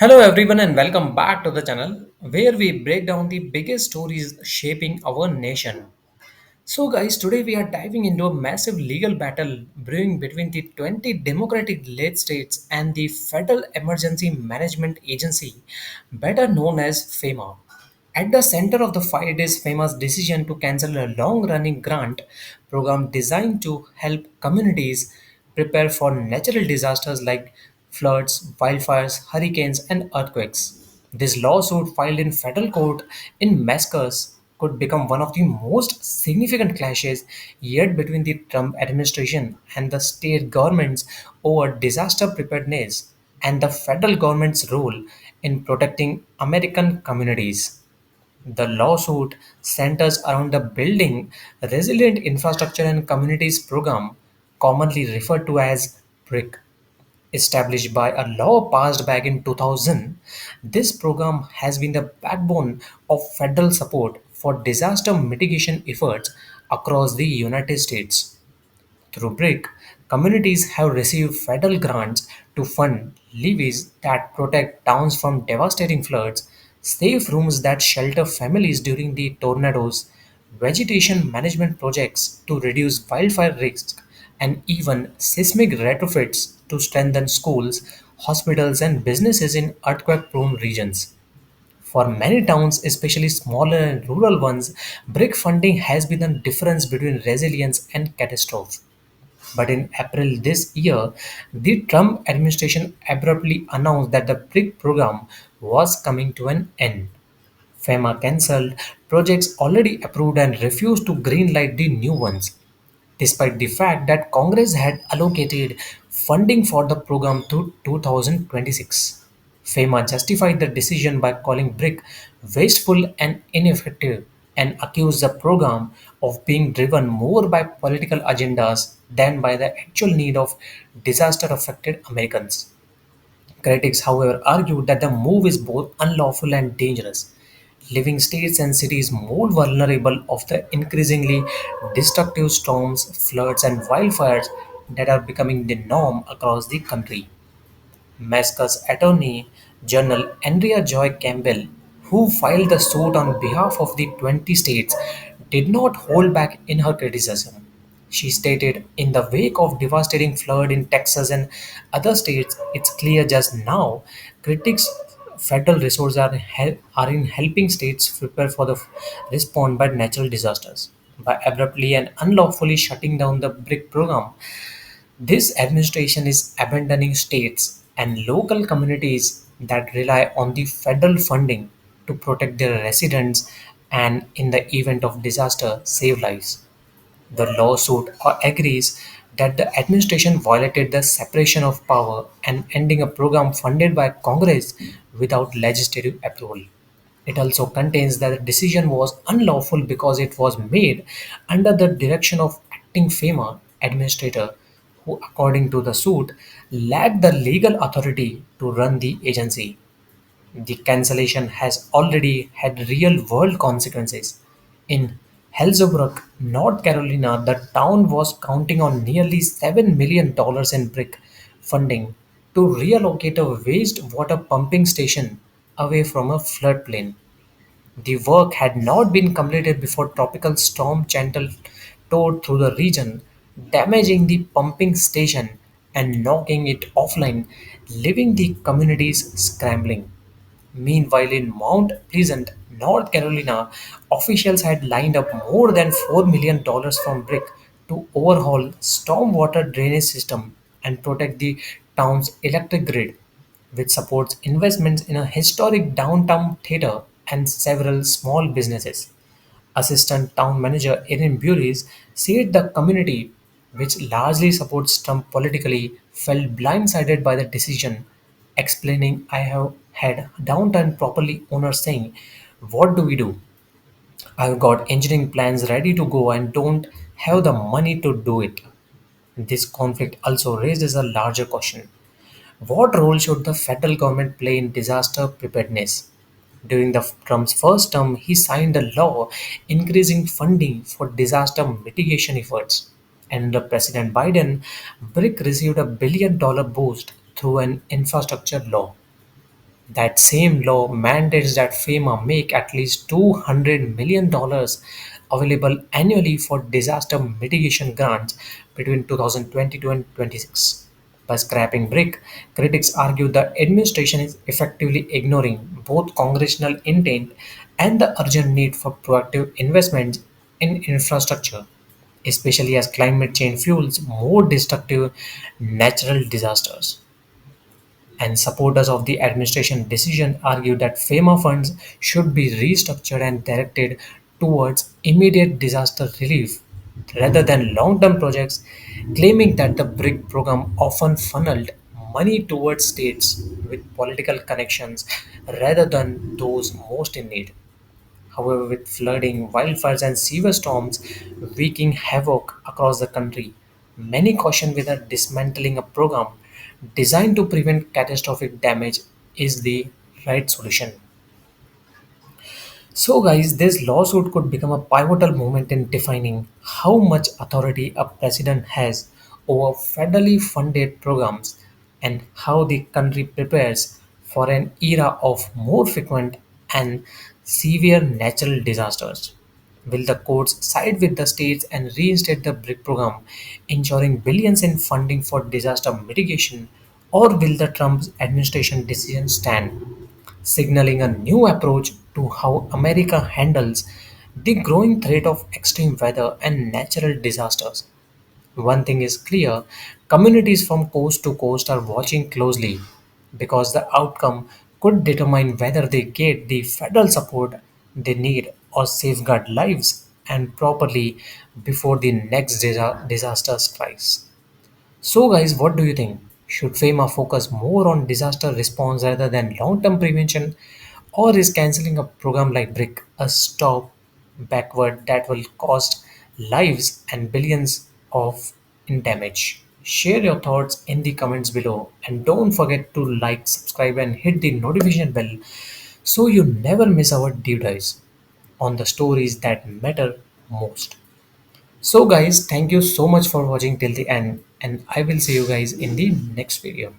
Hello everyone and welcome back to the channel where we break down the biggest stories shaping our nation. So guys, today we are diving into a massive legal battle brewing between the 20 democratic late states and the Federal Emergency Management Agency, better known as FEMA. At the center of the fight is FEMA's decision to cancel a long-running grant program designed to help communities prepare for natural disasters like floods, wildfires, hurricanes, and earthquakes. This lawsuit filed in federal court in Mascus could become one of the most significant clashes yet between the Trump administration and the state governments over disaster preparedness and the federal government's role in protecting American communities. The lawsuit centers around the Building Resilient Infrastructure and Communities program, commonly referred to as BRIC. Established by a law passed back in 2000, this program has been the backbone of federal support for disaster mitigation efforts across the United States. Through BRIC, communities have received federal grants to fund levees that protect towns from devastating floods, safe rooms that shelter families during the tornadoes, vegetation management projects to reduce wildfire risks, and even seismic retrofits to strengthen schools, hospitals, and businesses in earthquake prone regions. For many towns, especially smaller and rural ones, BRIC funding has been the difference between resilience and catastrophe. But in April this year, the Trump administration abruptly announced that the BRIC program was coming to an end. FEMA cancelled projects already approved and refused to greenlight the new ones, despite the fact that Congress had allocated funding for the program through 2026. FEMA justified the decision by calling BRIC wasteful and ineffective and accused the program of being driven more by political agendas than by the actual need of disaster affected Americans. Critics, however, argued that the move is both unlawful and dangerous, leaving states and cities more vulnerable of the increasingly destructive storms, floods, and wildfires that are becoming the norm across the country. Mascot's Attorney General Andrea Joy Campbell, who filed the suit on behalf of the 20 states, did not hold back in her criticism. She stated, in the wake of devastating flood in Texas and other states, it's clear just now critics federal resources are in helping states prepare for the respond by natural disasters. By abruptly and unlawfully shutting down the BRIC program, this administration is abandoning states and local communities that rely on the federal funding to protect their residents and, in the event of disaster, save lives. The lawsuit agrees that the administration violated the separation of power and ending a program funded by Congress without legislative approval. It also contains that the decision was unlawful because it was made under the direction of acting FEMA administrator who, according to the suit, lacked the legal authority to run the agency. The cancellation has already had real world consequences. In Hillsborough, North Carolina, the town was counting on nearly $7 million in BRIC funding to relocate a wastewater pumping station away from a floodplain. The work had not been completed before tropical storm Chantal tore through the region, damaging the pumping station and knocking it offline, leaving the communities scrambling. Meanwhile, in Mount Pleasant, North Carolina, officials had lined up more than $4 million from BRIC to overhaul stormwater drainage system and protect the town's electric grid, which supports investments in a historic downtown theater and several small businesses. Assistant Town Manager Erin Burris said the community, which largely supports Trump politically, felt blindsided by the decision, explaining, I have had downtown property owners saying, what do we do? I've got engineering plans ready to go and don't have the money to do it. This conflict also raises a larger question. What role should the federal government play in disaster preparedness? During the Trump's first term, he signed a law increasing funding for disaster mitigation efforts. And under President Biden, BRIC received a $1 billion boost through an infrastructure law. That same law mandates that FEMA make at least $200 million available annually for disaster mitigation grants between 2022 and 26. By scrapping BRIC, critics argue the administration is effectively ignoring both congressional intent and the urgent need for proactive investments in infrastructure, especially as climate change fuels more destructive natural disasters. And supporters of the administration decision argue that FEMA funds should be restructured and directed towards immediate disaster relief rather than long term projects, claiming that the BRIC program often funneled money towards states with political connections rather than those most in need. However, with flooding, wildfires, and severe storms wreaking havoc across the country, many caution whether dismantling a program designed to prevent catastrophic damage is the right solution. So, guys, this lawsuit could become a pivotal moment in defining how much authority a president has over federally funded programs and how the country prepares for an era of more frequent and severe natural disasters. Will the courts side with the states and reinstate the BRIC program, ensuring billions in funding for disaster mitigation, or will the Trump administration decision stand, signaling a new approach to how America handles the growing threat of extreme weather and natural disasters? One thing is clear, communities from coast to coast are watching closely because the outcome could determine whether they get the federal support they need or safeguard lives and properly before the next disaster strikes. So, guys, what do you think? Should FEMA focus more on disaster response rather than long term prevention? Or is canceling a program like BRIC a stop backward that will cost lives and billions of in damage? Share your thoughts in the comments below and don't forget to like, subscribe, and hit the notification bell so you never miss our deep dives on the stories that matter most. So, guys, thank you so much for watching till the end, and I will see you guys in the next video.